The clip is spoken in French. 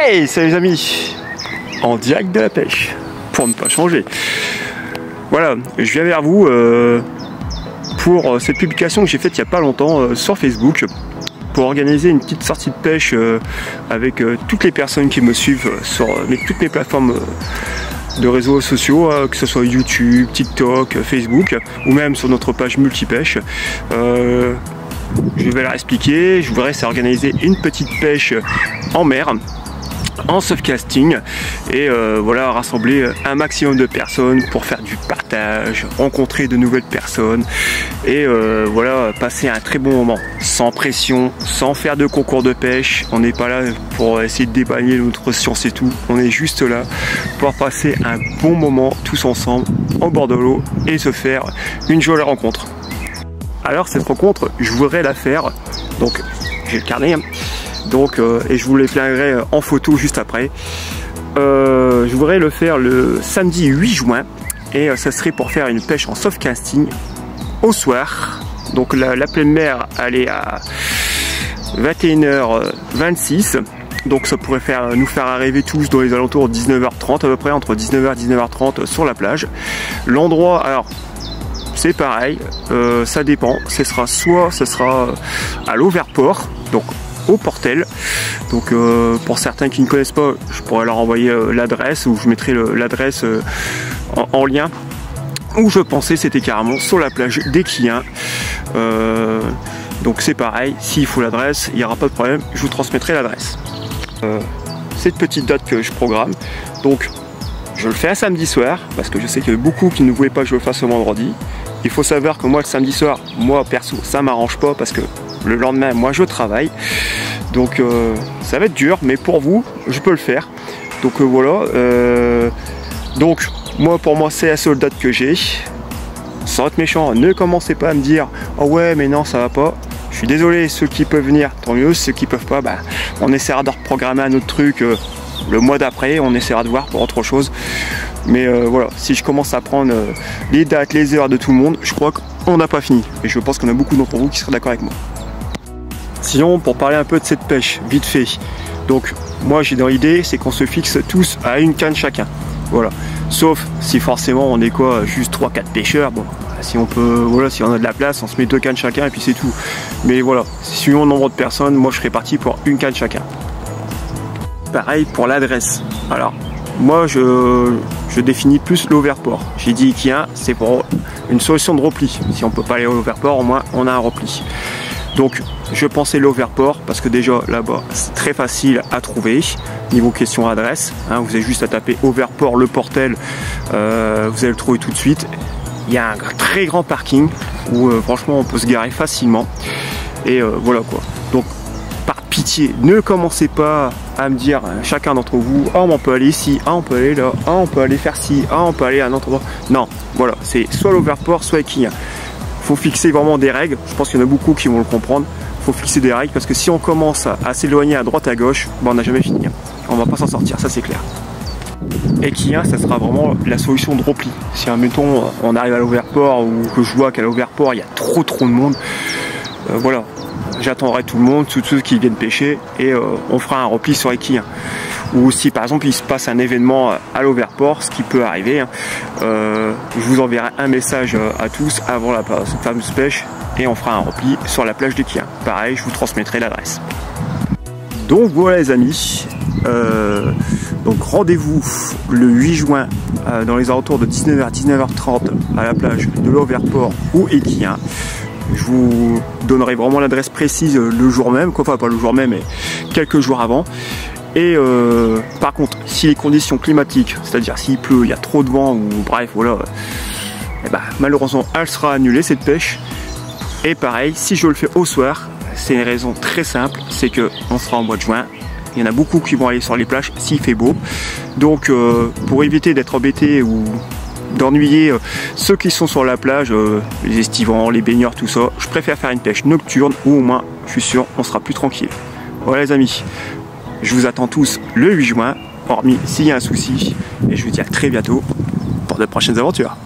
Hey, salut les amis, en direct de la pêche, pour ne pas changer. Voilà, je viens vers vous pour cette publication que j'ai faite il n'y a pas longtemps sur Facebook, pour organiser une petite sortie de pêche avec toutes les personnes qui me suivent sur toutes mes plateformes de réseaux sociaux, que ce soit YouTube, TikTok, Facebook, ou même sur notre page multipêche. Je vais leur expliquer. Je voudrais organiser une petite pêche en mer, en softcasting, et voilà, rassembler un maximum de personnes pour faire du partage, rencontrer de nouvelles personnes et voilà, passer un très bon moment, sans pression, sans faire de concours de pêche. On n'est pas là pour essayer de déballer notre science et tout, on est juste là pour passer un bon moment tous ensemble au bord de l'eau et se faire une jolie rencontre. Alors cette rencontre, je voudrais la faire, donc j'ai le carnet, hein. Donc, et je vous les flinguerai en photo juste après. Je voudrais le faire le samedi 8 juin et ça serait pour faire une pêche en softcasting au soir. Donc la pleine mer, elle est à 21h26. Donc ça pourrait nous faire arriver tous dans les alentours de 19h30 à peu près, entre 19h et 19h30 sur la plage. L'endroit, alors c'est pareil, ça dépend. Ce sera à l'Auverport, donc au Portel. Donc pour certains qui ne connaissent pas, je pourrais leur envoyer l'adresse, ou je mettrai l'adresse en lien. Où je pensais c'était carrément sur la plage des Quillins. Donc c'est pareil, s'il faut l'adresse, il n'y aura pas de problème, je vous transmettrai l'adresse. Cette petite date que je programme, donc je le fais un samedi soir, parce que je sais qu'il y a beaucoup qui ne voulaient pas que je le fasse le vendredi. Il faut savoir que moi le samedi soir, moi perso, ça m'arrange pas, parce que le lendemain, moi je travaille. Donc ça va être dur, mais pour vous, je peux le faire. Donc voilà. Donc moi, pour moi, c'est la seule date que j'ai. Sans être méchant, ne commencez pas à me dire « Oh ouais, mais non, ça va pas ». Je suis désolé, ceux qui peuvent venir, tant mieux. Ceux qui peuvent pas, bah, on essaiera de reprogrammer un autre truc le mois d'après. On essaiera de voir pour autre chose. Mais voilà, si je commence à prendre les dates, les heures de tout le monde, je crois qu'on n'a pas fini. Et je pense qu'on a beaucoup d'entre vous qui seraient d'accord avec moi. Sinon, pour parler un peu de cette pêche, vite fait. Donc, moi j'ai dans l'idée, c'est qu'on se fixe tous à une canne chacun. Voilà. Sauf si forcément on est quoi, juste 3-4 pêcheurs. Bon, si on peut, voilà, si on a de la place, on se met 2 cannes chacun et puis c'est tout. Mais voilà, suivant le nombre de personnes, moi je serais parti pour une canne chacun. Pareil pour l'adresse. Alors, moi je définis plus l'Auverport. J'ai dit Quillins, c'est pour une solution de repli. Si on peut pas aller au Auverport, au moins on a un repli. Donc je pensais l'Auverport parce que déjà là-bas c'est très facile à trouver niveau question adresse, hein, vous avez juste à taper Auverport le Portel, vous allez le trouver tout de suite. Il y a un très grand parking où franchement on peut se garer facilement et voilà quoi. Donc par pitié, ne commencez pas à me dire chacun d'entre vous « Ah, on peut aller ici, ah on peut aller là, ah on peut aller faire ci, ah on peut aller à un autre endroit ». Non, voilà, c'est soit l'Auverport, soit Quillins. Faut fixer vraiment des règles, je pense qu'il y en a beaucoup qui vont le comprendre. Faut fixer des règles parce que si on commence à s'éloigner à droite à gauche, ben on n'a jamais fini. On va pas s'en sortir, ça c'est clair. Et Quillins, ça sera vraiment la solution de repli. Si admettons on arrive à l'Auverport ou que je vois qu'à l'Auverport il y a trop de monde, voilà, j'attendrai tout le monde, tous ceux qui viennent pêcher et on fera un repli sur les Quillins. Ou si par exemple il se passe un événement à l'Auverport, ce qui peut arriver, hein, je vous enverrai un message à tous avant cette fameuse pêche et on fera un repli sur la plage des Quillins. Pareil, je vous transmettrai l'adresse. Donc voilà les amis, donc rendez-vous le 8 juin dans les alentours de 19h à 19h30 à la plage de l'Auverport ou Quillins. Je vous donnerai vraiment l'adresse précise le jour même, quoi, enfin pas le jour même mais quelques jours avant. Et par contre, si les conditions climatiques, c'est-à-dire s'il pleut, il y a trop de vent ou bref, voilà, et ben, malheureusement, elle sera annulée cette pêche. Et pareil, si je le fais au soir, c'est une raison très simple, c'est que on sera en mois de juin. Il y en a beaucoup qui vont aller sur les plages s'il fait beau. Donc, pour éviter d'être embêté ou d'ennuyer ceux qui sont sur la plage, les estivants, les baigneurs, tout ça, je préfère faire une pêche nocturne où au moins, je suis sûr, on sera plus tranquille. Voilà les amis. Je vous attends tous le 8 juin, hormis s'il y a un souci. Et je vous dis à très bientôt pour de prochaines aventures.